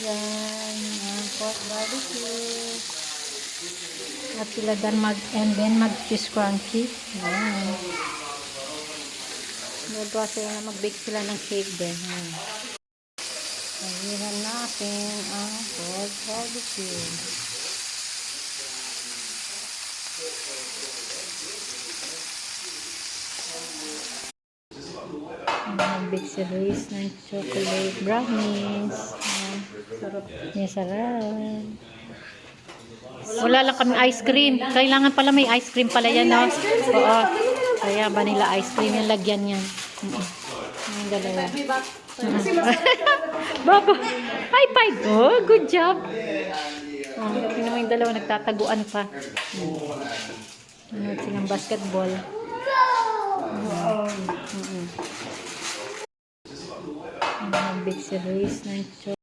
Yan, pork barbecue. At sila dan and then mag-cheese crunchy. Yan. Nagawa sila na mag-bake sila ng cake din. Yan. Sabihan natin ang pork barbecue. Big series ng chocolate brownies. Sarap. Sarap. Wala lang kami ice cream. Kailangan pala may ice cream pala yan, no? Oo. Kaya vanilla ice cream yung lagyan yan. Yung dalawa. Baba. High five. Oh, good job. Tingnan mo yung dalawa nagtataguan pa. Ano silang basketball. Big series ng chocolate.